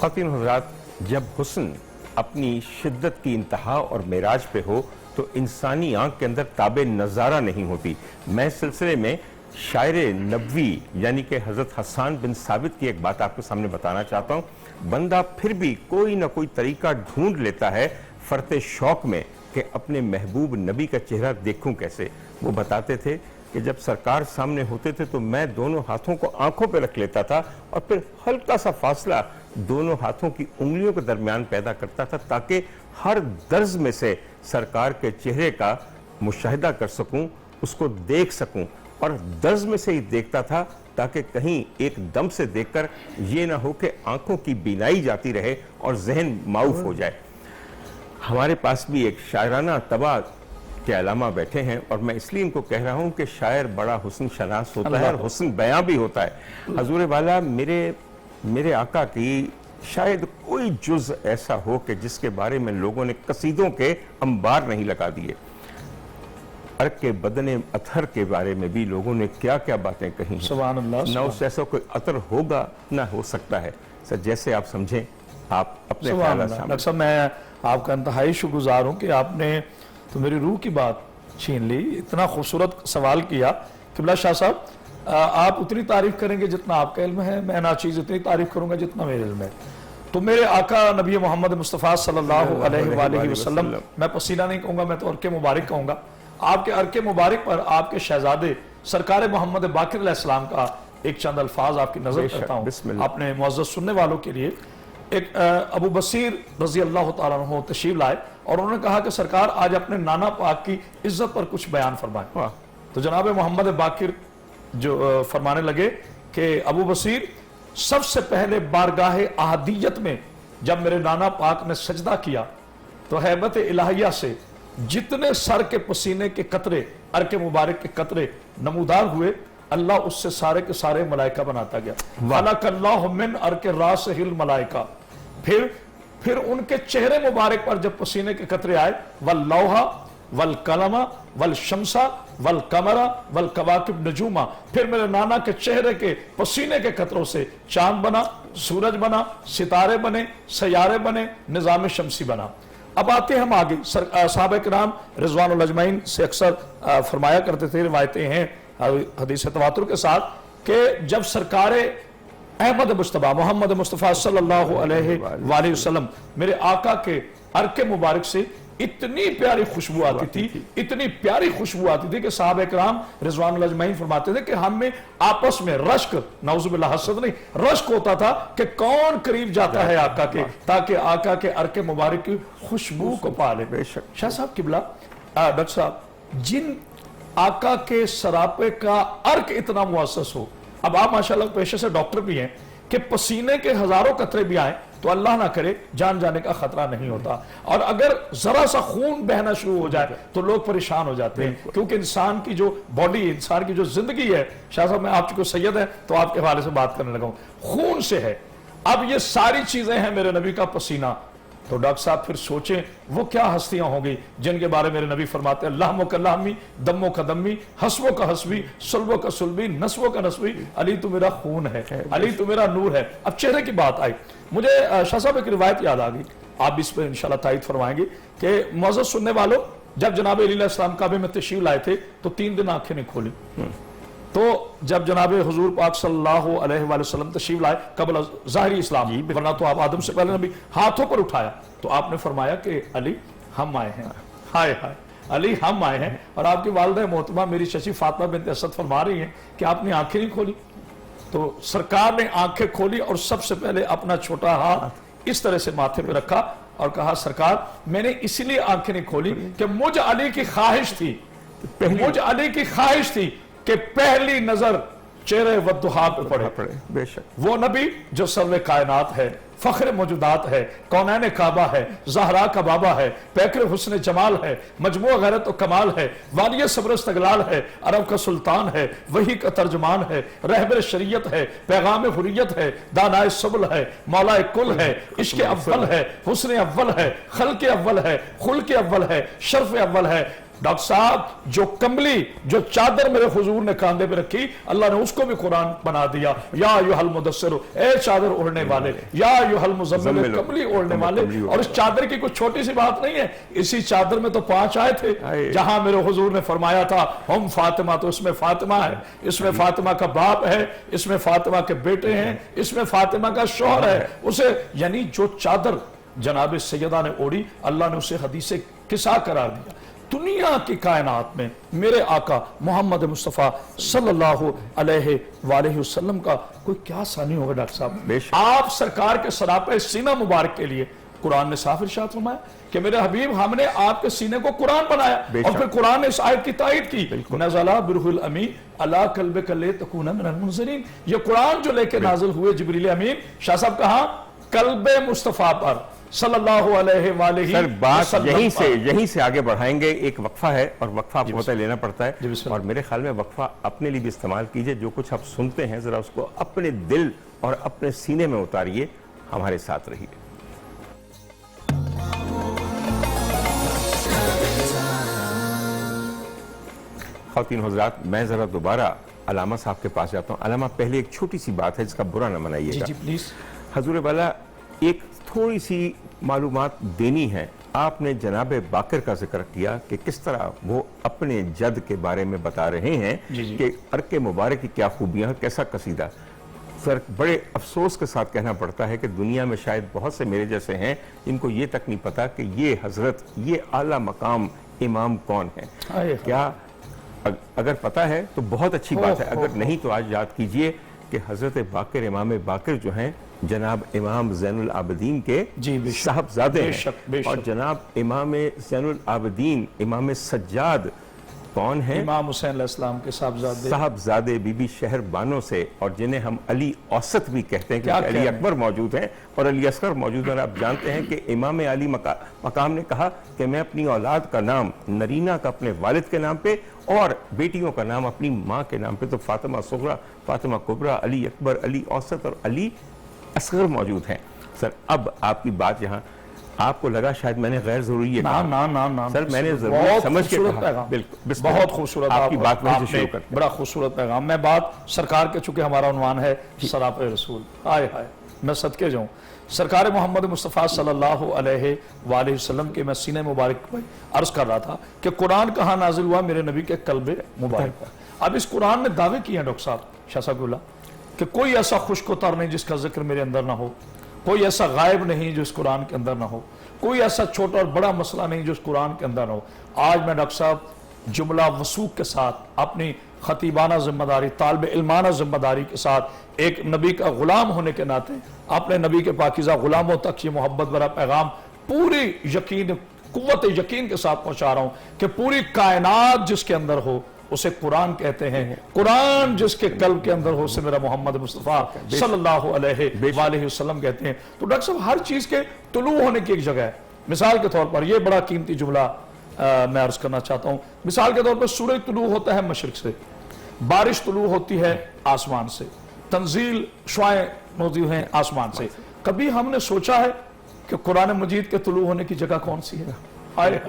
خواتین حضرات، جب حسن اپنی شدت کی انتہا اور معراج پہ ہو تو انسانی آنکھ کے اندر تاب نظارہ نہیں ہوتی۔ میں سلسلے میں شاعر نبوی یعنی کہ حضرت حسان بن ثابت کی ایک بات آپ کے سامنے بتانا چاہتا ہوں۔ بندہ پھر بھی کوئی نہ کوئی طریقہ ڈھونڈ لیتا ہے فرط شوق میں کہ اپنے محبوب نبی کا چہرہ دیکھوں کیسے۔ وہ بتاتے تھے کہ جب سرکار سامنے ہوتے تھے تو میں دونوں ہاتھوں کو آنکھوں پہ رکھ لیتا تھا اور پھر ہلکا سا فاصلہ دونوں ہاتھوں کی انگلیوں کے درمیان پیدا کرتا تھا تاکہ ہر درز میں سے سرکار کے چہرے کا مشاہدہ کر سکوں، اس کو دیکھ سکوں، اور درز میں سے ہی دیکھتا تھا تاکہ کہیں ایک دم سے دیکھ کر یہ نہ ہو کہ آنکھوں کی بینائی جاتی رہے اور ذہن معاف ہو جائے۔ ہمارے پاس بھی ایک شاعرانہ طبع کے علامہ بیٹھے ہیں اور میں اس لیے ان کو کہہ رہا ہوں کہ شاعر بڑا حسن شناس ہوتا ہے اور حسن بیاں بھی ہوتا ہے۔ حضور والا، میرے آقا کی شاید کوئی جز ایسا ہو کہ جس کے بارے میں لوگوں نے قصیدوں کے انبار نہیں لگا دیے۔ عرق کے بدن اطہر کے بارے میں بھی لوگوں نے کیا کیا باتیں کہیں ہیں۔ سبحان اللہ۔ نہ اس ایسا کوئی عطر ہوگا نہ ہو سکتا ہے۔ سر جیسے آپ سمجھیں، آپ اپنے خیالات شامل۔ ڈاکٹر صاحب، میں آپ کا انتہائی شکر گزار ہوں کہ آپ نے تو میری روح کی بات چھین لی، اتنا خوبصورت سوال کیا۔ قبلہ شاہ صاحب، آپ اتنی تعریف کریں گے جتنا آپ کا علم ہے، میں ناچیز اتنی تعریف کروں گا جتنا میرے علم ہے۔ تو میرے آقا نبی محمد مصطفیٰ صلی اللہ علیہ وآلہ وسلم، میں پسینہ نہیں کہوں گا، میں تو عرق مبارک کہوں گا۔ آپ کے عرق مبارک پر آپ کے شہزادے سرکار محمد باقر علیہ السلام کا ایک چند الفاظ آپ کی نظر کرتا ہوں اپنے معزز سننے والوں کے لیے۔ ایک ابو بصیر رضی اللہ تعالیٰ عنہ تشریف لائے اور انہوں نے کہا کہ سرکار آج اپنے نانا پاک کی عزت پر کچھ بیان فرمائیں۔ تو جناب محمد باقر جو فرمانے لگے کہ ابو بصیر، سب سے پہلے بارگاہ احدیت میں جب میرے نانا پاک نے سجدہ کیا تو ہیبت الہیہ سے جتنے سر کے پسینے کے قطرے، عرق مبارک کے قطرے نمودار ہوئے، اللہ اس سے سارے کے سارے ملائکہ بناتا گیا۔ خلق اللہ من عرق راسہ الملائکہ۔ پھر ان کے چہرے مبارک پر جب پسینے کے قطرے آئے، واللوحہ والقلمہ والشمسہ والقمرہ والکواکب نجومہ، پھر میرے نانا کے چہرے کے پسینے کے قطروں سے چاند بنا، سورج بنا، ستارے بنے، سیارے بنے، نظام شمسی بنا۔ اب آتے ہم آگے، صحابہ کرام رضوان اللہ اجمعین سے اکثر فرمایا کرتے تھے، روایتیں ہیں حدیث تواتر کے ساتھ، کہ جب سرکار احمد مجتبیٰ محمد مصطفیٰ صلی اللہ علیہ وآلہ وسلم میرے آقا کے عرق مبارک سے اتنی پیاری خوشبو آتی تھی، اتنی پیاری خوشبو آتی تھی کہ صحابہ کرام رضوان اللہ اجمعین فرماتے تھے کہ ہم میں آپس میں رشک، نعوذ باللہ حسد نہیں، رشک ہوتا تھا کہ کون قریب جاتا ہے آقا کے تاکہ آقا کے عرق مبارک کی خوشبو کو پا لے۔ شاہ صاحب قبلہ، ڈاکٹر صاحب، جن آقا کے سراپے کا عرق اتنا مؤسس ہو، اب آپ ماشاءاللہ پیشے سے ڈاکٹر بھی ہیں، کہ پسینے کے ہزاروں قطرے بھی آئیں تو اللہ نہ کرے جان جانے کا خطرہ نہیں ہوتا، اور اگر ذرا سا خون بہنا شروع ہو جائے تو لوگ پریشان ہو جاتے ہیں، کیونکہ انسان کی جو باڈی، انسان کی جو زندگی ہے، شاہ صاحب میں آپ چکو سید ہیں تو آپ کے حوالے سے بات کرنے لگا ہوں، خون سے ہے۔ اب یہ ساری چیزیں ہیں میرے نبی کا پسینہ، تو ڈاکٹر صاحب پھر سوچیں وہ کیا ہستیاں ہوں گی جن کے بارے میرے نبی فرماتے ہیں، لحمو کا لحمی، دمو کا دمی، حسبو کا حسبی، سلبو کا سلبی، نسبو کا نسبی، علی تو میرا خون ہے، علی تو میرا نور ہے۔ اب چہرے کی بات آئی، مجھے شاہ صاحب ایک روایت یاد آ گئی، آپ اس پہ انشاءاللہ تائید فرمائیں گے کہ معزز سننے والوں، جب جناب علی علیہ السلام کعبے میں تشریف لائے تھے تو 3 دن آنکھیں نہیں کھولی، تو جب جناب حضور پاک صلی اللہ علیہ وآلہ وسلم تشریف لائے قبل ظاہری اسلام، ورنہ تو آپ آدم سے پہلے نبی، ہاتھوں پر اٹھایا تو آپ نے فرمایا کہ علی ہم آئے ہیں، ہائے ہائے علی ہم آئے ہیں، اور آپ کی والدہ محترمہ میری چچی فاطمہ بنت اسد فرما رہی ہیں کہ آپ نے آنکھیں نہیں کھولی، تو سرکار نے آنکھیں کھولی اور سب سے پہلے اپنا چھوٹا ہاتھ اس طرح سے ماتھے پہ رکھا اور کہا، سرکار میں نے اسی لیے آنکھیں نہیں کھولی کہ مجھ علی کی خواہش تھی، مجھ علی کی خواہش تھی کہ پہلی نظر چہرے والضحیٰ پہ پڑے۔ بے شک وہ نبی جو سرور کائنات ہے، فخر موجودات ہے، کونین کعبہ ہے، زہرا کا بابا ہے، پیکر حسن جمال ہے، مجموع غیرت و کمال ہے، والی صبر استقلال ہے، عرب کا سلطان ہے، وحی کا ترجمان ہے، رہبر شریعت ہے، پیغام حریت ہے، دانائے سبل ہے، مولا کل ہے، عشق اول ہے، حسن اول ہے، خلق اول ہے، خلق اول ہے، شرف اول ہے، डॉक्टर साहब जो कमली जो चादर मेरे हुजूर ने कांधे पे रखी, अल्लाह ने उसको भी कुरान बना दिया। या अय्युहल मुदस्सिर, ए चादर ओढ़ने वाले, या अय्युहल मुज़म्मिल, कमली ओढ़ने वाले। और इस चादर की कुछ छोटी सी बात नहीं है, इसी चादर में तो 5 आए थे जहां मेरे हुजूर ने फरमाया था हम फातिमा, तो इसमें फातिमा है, इसमें फातिमा का बाप है, इसमें फातिमा के बेटे हैं, इसमें फातिमा का शौहर है। उसे यानी जो चादर जनाब सैयदा ने ओढ़ी, अल्लाह ने उसे हदीस किसा करार दिया। दुनिया की कायनात में मेरे आका मोहम्मद मुस्तफ़ा सल्लल्लाहु अलैहि वसल्लम का कोई क्या सानी होगा डॉक्टर साहब। आप सरकार के सरापे सीना मुबारक के लिए कुरान ने साफ इरशाद फरमाया कि मेरे हबीब हमने आपके सीने को कुरान बनाया, और फिर कुरान ने इस आयत की तायद की, नज़ला बिरुहुल अमीन अला कल्बिका लितकूना मिनल मुनज़िरीन। ये कुरान जो लेके नाजिल हुए जिब्रील अमीन शाह साहब कहा कल्बे मुस्तफ़ा पर सल्लल्लाहु अलैहि वालैहि सर बात यहीं से आगे बढ़ाएंगे। एक वक्फा है और वक्फा आपको पता लेना पड़ता है, और मेरे ख्याल में वक्फा अपने लिए भी इस्तेमाल कीजिए। जो कुछ आप सुनते हैं जरा उसको अपने दिल और अपने सीने में उतारिए। हमारे साथ रहिए। ख़वातीन हज़रात, मैं जरा दोबारा अलामा साहब के पास जाता हूँ। अलामा, पहले एक छोटी सी बात है जिसका बुरा न मनाइएगा। जी प्लीज। हजूर वाला, एक थोड़ी सी मालूमात देनी है। आपने जनाब बाकर का जिक्र किया कि किस तरह वो अपने जद के बारे में बता रहे हैं कि अर्के मुबारक की क्या खूबियां, कैसा कसीदा। सर, बड़े अफसोस के साथ कहना पड़ता है कि दुनिया में शायद बहुत से मेरे जैसे हैं जिनको ये तक नहीं पता कि ये हजरत, ये आला मकाम इमाम कौन है। क्या अगर पता है तो बहुत अच्छी बात है, अगर नहीं तो आज याद कीजिए कि हजरत बाकर, इमाम बाकर जो हैं जनाब इमाम ज़ैनुल आबिदीन के साहबजादे हैं। और जनाब इमाम ज़ैनुल आबिदीन इमाम सज्जाद कौन है? इमाम हुसैन अलैहिस्सलाम के साहबजादे बीबी शहर बानो से, और जिन्हें हम अली औसत भी कहते हैं क्योंकि अली अकबर मौजूद हैं और अली असगर मौजूद हैं। आप जानते हैं कि इमाम अली मकाम ने कहा कि मैं अपनी औलाद का नाम नरीना का अपने वालिद के नाम पे और बेटियों का नाम अपनी माँ के नाम पे, तो फातिमा सुगरा, फातिमा कुबरा, अली अकबर, अली औसत और अली असगर मौजूद हैं। सर, अब आपकी बात यहाँ आपको लगा शायद मैंने गैर जरूरी है ना सर, मैंने जरूर समझ के कहा। बिल्कुल, बहुत खूबसूरत आपकी बात वहीं से शुरू करते हैं। बड़ा खूबसूरत पैगाम। मैं बात सरकार के, चूंकि हमारा उन्वान है सरापे रसूल, हाय हाय मैं सदके जाऊं, सरकार मोहम्मद मुस्तफ़ा सल्लल्लाहु अलैहि वसल्लम के मैं सीने मुबारक पर अर्ज कर रहा था कि कुरान कहाँ नाजिल हुआ? मेरे नबी के कल्बे मुबारक पर। अब इस कुरान में दावे किए हैं डॉक्टर साहब शाहसाबुल्ला कि कोई ऐसा खुशकोतर नहीं जिसका जिक्र मेरे अंदर ना हो, कोई ऐसा गायब नहीं जो इस कुरान के अंदर ना हो, कोई ऐसा छोटा और बड़ा मसला नहीं जो इस कुरान के अंदर ना हो। आज मैं डॉक्टर साहब जुमला वसूख के साथ अपनी खतीबाना जिम्मेदारी, तालिब इल्माना जिम्मेदारी के साथ एक नबी का गुलाम होने के नाते अपने नबी के पाकीज़ा गुलामों तक ये मोहब्बत भरा पैगाम पूरी यकीन, कुव्वत यकीन के साथ पहुंचा रहा हूं कि पूरी कायनात जिसके अंदर हो उसे कुरान कहते हैं। कुरान जिसके कल्ब के अंदर हो उसे मेरा मोहम्मद मुस्तफ़ा सल्लल्लाहु अलैहि वसल्लम कहते हैं। तो डॉक्टर साहब, हर चीज के तुलू होने की एक जगह है। मिसाल के तौर पर, यह बड़ा कीमती जुमला मैं अर्ज करना चाहता हूं। मिसाल के तौर पर सूरज तुलू होता है मशरिक से, बारिश तुलू होती है आसमान से, तंजील शुआएं मौजूद हैं आसमान से। कभी हमने सोचा है कि कुरान मजीद के तुलू होने की जगह कौन सी है? आए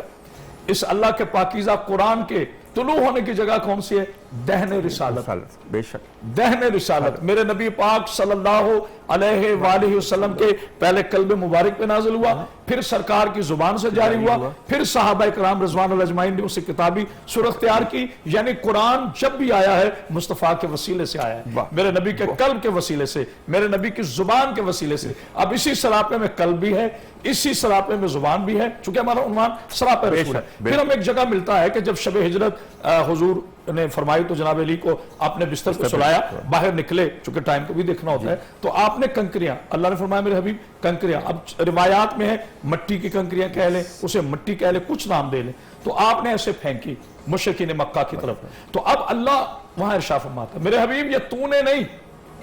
इस अल्लाह के पाकीज़ा कुरान के तुलू होने की जगह कौन सी है? दहने रिसालत। बेशक दहने रिसालत मेरे नबी पाक सल्लल्लाहु अलैहि वसल्लम के पहले कल्ब मुबारक पे नाजिल हुआ, फिर सरकार की जुबान से जारी हुआ, फिर सहाबा इकराम रिज़वानुल्लाह अजमाइन ने उसे किताबी सूरत तैयार की। यानी कुरान जब भी आया है मुस्तफ़ा के वसीले से आया है, मेरे नबी के कल्ब के वसीले से, मेरे नबी की जुबान के वसीले से। अब इसी सरापे में कल्ब भी है, इसी सरापे में जुबान भी है, चूंकि हमारा उन्वान सरापे रसूल है। फिर हमें एक जगह मिलता है कि जब शब हिजरत हुजूर ने फरमाई तो जनाब अली को अपने बिस्तर पर सुलाया, बाहर निकले, चूंकि टाइम को भी देखना होता है, तो आपने कंकरियां, अल्लाह ने फरमाया मेरे हबीब कंकरियां, अब रिवायात में है मट्टी की कंकरियां कह ले, उसे मट्टी कह ले, कुछ नाम दे ले, तो आपने ऐसे फेंकी मुशरिकीन मक्का की तरफ। तो अब अल्लाह वहां इरशाद फरमाता मेरे हबीब ये तूने नहीं,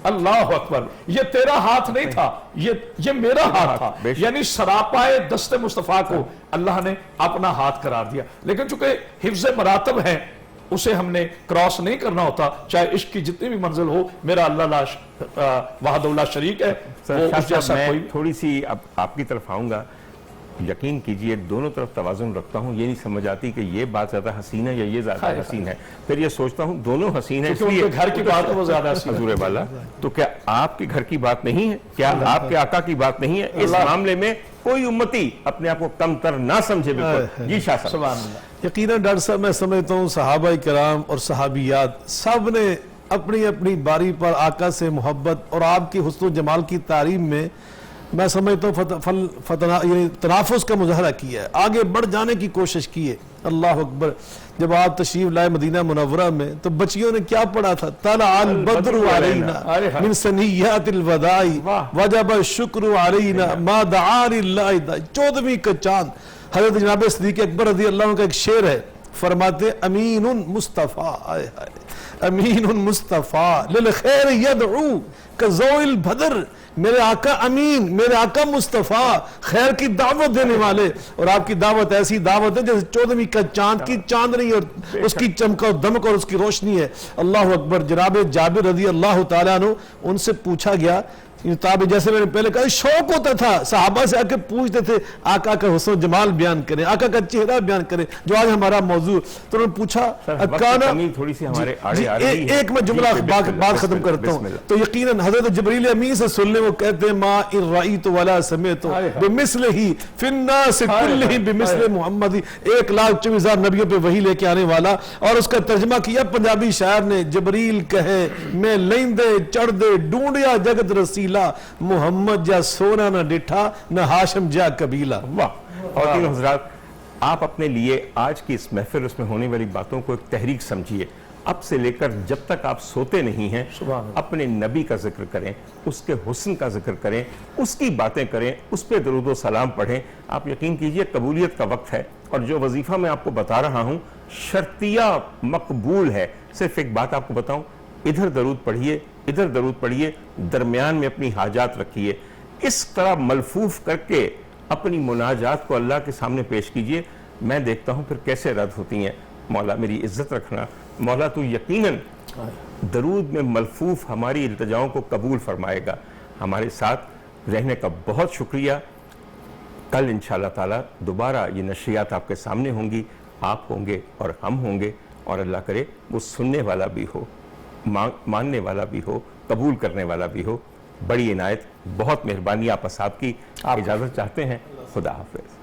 अल्लाह अकबर, ये तेरा हाथ नहीं था, ये मेरा हाथ था। यानी सरापाए दस्ते मुस्तफा को अल्लाह ने अपना हाथ करार दिया। लेकिन चूंकि हिफ्ज़ मरातब है, उसे हमने क्रॉस नहीं करना होता, चाहे इश्क की जितनी भी मंजिल हो। मेरा अल्लाह वहदहुल्ला शरीक है। मैं थोड़ी सी अब आपकी तरफ आऊंगा। यकीन कीजिए दोनों तरफ तवाज़ुन रखता हूँ, ये नहीं समझ आती कि ये बात ज़्यादा हसीन है या ये ज़्यादा हसीन है, फिर ये सोचता हूँ दोनों हसीन है क्योंकि उनके घर की बात है वो ज़्यादा हसीन है। हजूर वाला, तो क्या आपके घर की बात नहीं है, क्या आपके आका की बात नहीं है? इस मामले में कोई उम्मती अपने आप को कमतर ना समझे। बिल्कुल जी शाह साहब। सुभान अल्लाह। यकीनन डॉक्टर साहब मैं समझता हूँ सहाबा किराम और सहाबियात सब ने अपनी अपनी बारी पर आका से मोहब्बत और आपकी हुस्न जमाल की तारीम में मैं समझता हूँ तनाफुस का मुजाहरा किया है, आगे बढ़ जाने की कोशिश की है। अल्लाह अकबर। जब आप तशरीफ लाए मदीना मुनव्वरा में तो बच्चियों ने क्या पढ़ा था? तला अल बद्रु अलैना मिन सनियातिल वदाई वजब शुक्र अलैना मा दआ लिल्लाहि। 14वीं का चांद। हजरत जनाब सिद्दीक़ अकबर रज़ी अल्लाह अन्हु का एक शेर है, फरमाते अमीनुन मुस्तफ़ा, आए हाय अमीनुन मुस्तफ़ा लिल खैर यदऊ कज़ौइल बदर। मेरे आका अमीन, मेरे आका मुस्तफ़ा खैर की दावत देने वाले, और आपकी दावत ऐसी दावत है जैसे 14वीं का चांद की चांदनी और उसकी चमक और दमक और उसकी रोशनी है। अल्लाह अकबर। जनाब जाबिर रज़ी अल्लाह तआला अन्हु, उनसे पूछा गया, जैसे मैंने पहले कहा शौक होता था सहाबा से आके पूछते थे आका का हुस्न जमाल बयान करें, आका का चेहरा बयान करें, जो आज हमारा मौजू। तो उन्होंने पूछा अकाना, थोड़ी सी हमारे आड़े आ रही है, एक मैं जुमला बात खत्म करता हूँ। तो यकीनन हजरत जबरील अमीन से सुनने वो कहते हैं मा इन रईतु वला समेतु बिमिस्लिही फिन्नास कुल्लिही बिमिस्लि मुहम्मदी। 1,24,000 नबियों पे वही लेके आने वाला। और उसका तर्जमा किया पंजाबी शायर ने, जबरील कहे मैं लेंदे चढ़ दे ढूंढिया जगत रसीला, मोहम्मद जा सोना न डिठा न हाशम जा कबीला। वाह। और तीनों हजरात, आप अपने लिए आज की इस महफिल उसमें होने वाली बातों को एक तहरीक समझिए। अब से लेकर जब तक आप सोते नहीं हैं अपने नबी का जिक्र करें, उसके हुस्न का जिक्र करें, उसकी बातें करें, उस पर दरूद व सलाम पढ़ें। आप यकीन कीजिए कबूलियत का वक्त है। और जो वजीफा मैं आपको बता रहा हूं शर्तिया मकबूल है। सिर्फ एक बात आपको बताऊं, इधर दरूद पढ़िए, इधर दरूद पढ़िए, दरमियान में अपनी हाजात रखिए, इस तरह मलफूफ करके अपनी मुनाजात को अल्लाह के सामने पेश कीजिए। मैं देखता हूं फिर कैसे रद्द होती हैं। मौला मेरी इज्जत रखना, मौला तू यकीनन दरूद में मलफूफ हमारी इल्तिजाओं को कबूल फरमाएगा। हमारे साथ रहने का बहुत शुक्रिया। कल इंशाअल्लाह ताला दोबारा ये नशरियात आपके सामने होंगी, आप होंगे और हम होंगे, और अल्लाह करे वो सुनने वाला भी हो, मानने वाला भी हो, कबूल करने वाला भी हो। बड़ी इनायत, बहुत मेहरबानी आप साहब की। इजाज़त चाहते हैं। खुदा हाफिज़।